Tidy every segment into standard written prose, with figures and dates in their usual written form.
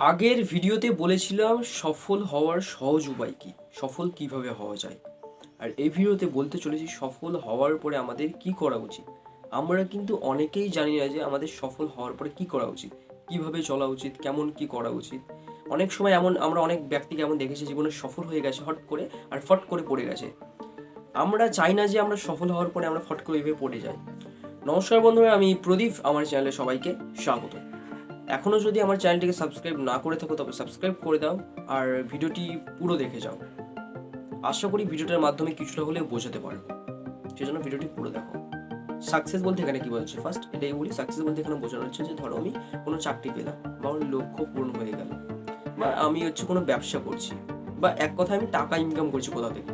আগের ভিডিওতে বলেছিলাম সফল হওয়ার সহজ উপায় কী, সফল কিভাবে হওয়া যায়। আর এই ভিডিওতে বলতে চলেছি সফল হওয়ার পরে আমাদের কি করা উচিত। আমরা কিন্তু অনেকেই জানি না যে আমাদের সফল হওয়ার পরে কি করা উচিত, কিভাবে চলা উচিত, কেমন কি করা উচিত। অনেক সময় আমরা অনেক ব্যক্তিকে এমন দেখেছি জীবনে সফল হয়ে গেছে হট করে, আর ফট করে পড়ে গেছে। আমরা চাই না যে আমরা সফল হওয়ার পরে আমরা ফট করে এভাবে পড়ে যাই। নমস্কার বন্ধুরা, আমি প্রদীপ, আমার চ্যানেলে সবাইকে স্বাগত। এখনও যদি আমার চ্যানেলটিকে সাবস্ক্রাইব না করে থাকো তবে সাবস্ক্রাইব করে দাও আর ভিডিওটি পুরো দেখে যাও। আশা করি ভিডিওটার মাধ্যমে কিছুটা হলেও বোঝাতে পারবো, সেজন্য ভিডিওটি পুরো দেখো। সাকসেস বলতে এখানে কি বলছে, ফার্স্ট এটাই বলি। সাকসেস বলতে এখানে বোঝানো হচ্ছে যে ধরো আমি কোনো চাকরি পেলাম, বা আমার লক্ষ্য পূরণ হয়ে গেল, বা আমি কোনো ব্যবসা করছি, বা এক কথায় আমি টাকা ইনকাম করছি কোথাও থেকে।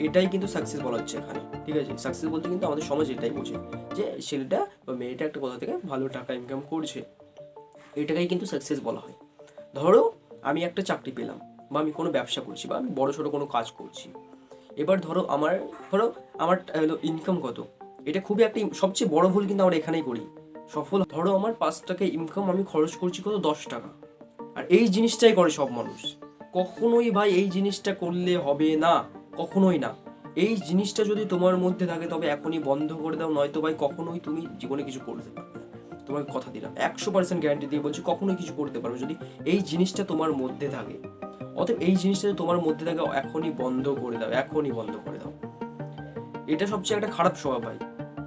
এটাই কিন্তু সাকসেস বলা হচ্ছে এখানে, ঠিক আছে। সাকসেস বলতে কিন্তু আমাদের সমাজ এটাই বোঝে যে ছেলেটা বা মেয়েটা একটা কোথা থেকে ভালো টাকা ইনকাম করছে, এটাকেই কিন্তু সাকসেস বলা হয়। ধরো আমি একটা চাকরি পেলাম, বা আমি কোনো ব্যবসা করছি, বা আমি বড় সড়ো কোনো কাজ করছি। এবার ধরো আমার হলো ইনকাম কত, এটা খুবই একটা সবচেয়ে বড় ভুল কিন্তু আমরা এখানেই করি। সফল ধরো আমার 5 টাকা ইনকাম, আমি খরচ করছি কত, 10 টাকা। আর এই জিনিসটাই করে সব মানুষ। কখনোই ভাই এই জিনিসটা করলে হবে না, কখনোই না। এই জিনিসটা যদি তোমার মধ্যে থাকে তবে এখনই বন্ধ করে দাও, নয়তো ভাই কখনোই তুমি জীবনে কিছু করতে পারবে না। তোমাকে কথা দিলাম, 100% গ্যারান্টি দিয়ে বলছি, কখনোই কিছু করতে পারবে যদি এই জিনিসটা তোমার মধ্যে থাকে। অতএব এই জিনিসটা যদি তোমার মধ্যে থাকে এখনই বন্ধ করে দাও, এখনই বন্ধ করে দাও। এটা সবচেয়ে একটা খারাপ স্বভাব ভাই,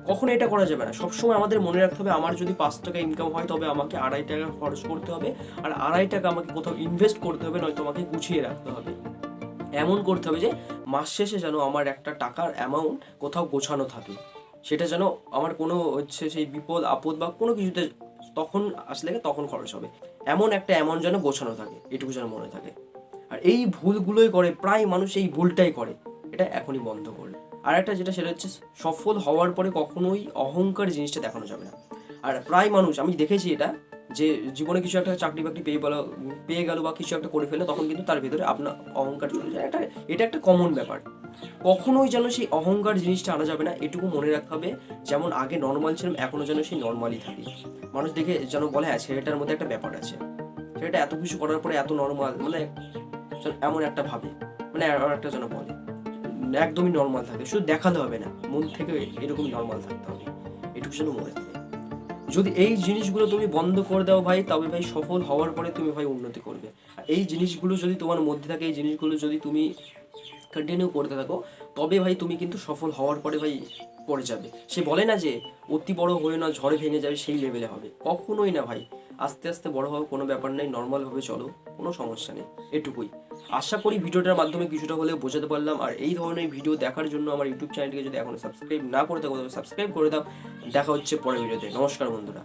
কখনো এটা করা যাবে না। সবসময় আমাদের মনে রাখতে হবে আমার যদি 5 টাকা ইনকাম হয় তবে আমাকে 2.5 টাকা খরচ করতে হবে, আর 2.5 টাকা আমাকে কোথাও ইনভেস্ট করতে হবে, নয়তো আমাকে গুছিয়ে রাখতে হবে। এমন করতে হবে যে মাস শেষে যেন আমার একটা টাকার অ্যামাউন্ট কোথাও গোছানো থাকে, সেটা যেন আমার কোনো সেই বিপদ আপদ বা কোনো কিছুতে তখন আসলে তখন খরচ হবে, এমন একটা অ্যামাউন্ট যেন গোছানো থাকে, এটুকু যেন মনে থাকে। আর এই ভুলগুলোই করে প্রায় মানুষ, এই ভুলটাই করে। এটা এখনই বন্ধ করলে। আর একটা যেটা, সেটা হচ্ছে সফল হওয়ার পরে কখনোই অহংকার জিনিসটা দেখানো যাবে না। আর প্রায় মানুষ আমি দেখেছি এটা, যে জীবনে কিছু একটা চাকরি বাকরি পেয়ে গেল বা কিছু একটা করে ফেলে, তখন কিন্তু তার ভিতরে আপনার অহংকার চলে যায়। এটা একটা কমন ব্যাপার। কখনোই যেন সেই অহংকার জিনিসটা আনা যাবে না, এটুকু মনে রাখতে হবে। যেমন আগে নর্মাল ছিলাম, এখনও যেন সেই নর্মালই থাকি। মানুষ দেখে যেন বলে হ্যাঁ ছেলেটার মধ্যে একটা ব্যাপার আছে, ছেলেটা এত কিছু করার পরে এত নর্মাল, মানে এমন একটা ভাবে, মানে এমন একটা যেন বলে একদমই নর্মাল থাকে। শুধু দেখাতে হবে না, মন থেকে এরকমই নর্মাল থাকতে হবে, এটুকু যেন মনে থাকে। যদি এই জিনিসগুলো তুমি বন্ধ করে দাও ভাই, তবে ভাই সফল হওয়ার পরে তুমি ভাই উন্নতি করবে। আর এই জিনিসগুলো যদি তোমার মধ্যে থাকে, এই জিনিসগুলো যদি তুমি কন্টিনিউ করতে থাকো, তবে ভাই তুমি কিন্তু সফল হওয়ার পরে ভাই পড়ে যাবে। সে বলে না যে অতি বড় হয়ে না ঝড়ে ভেঙে যাবে, সেই লেভেলে হবে, কখনোই না ভাই। আস্তে আস্তে বড় হওয়া কোনো ব্যাপার নেই, নর্মালভাবে চলো, কোনো সমস্যা নেই। এটুকুই আশা করি ভিডিওটার মাধ্যমে কিছুটা হলেও বোঝাতে পারলাম। আর এই ধরনের ভিডিও দেখার জন্য আমার ইউটিউব চ্যানেলটিকে যদি এখনো সাবস্ক্রাইব না করে থাকো তবে সাবস্ক্রাইব করে দাও। দেখা হচ্ছে পরের ভিডিওতে। নমস্কার বন্ধুরা।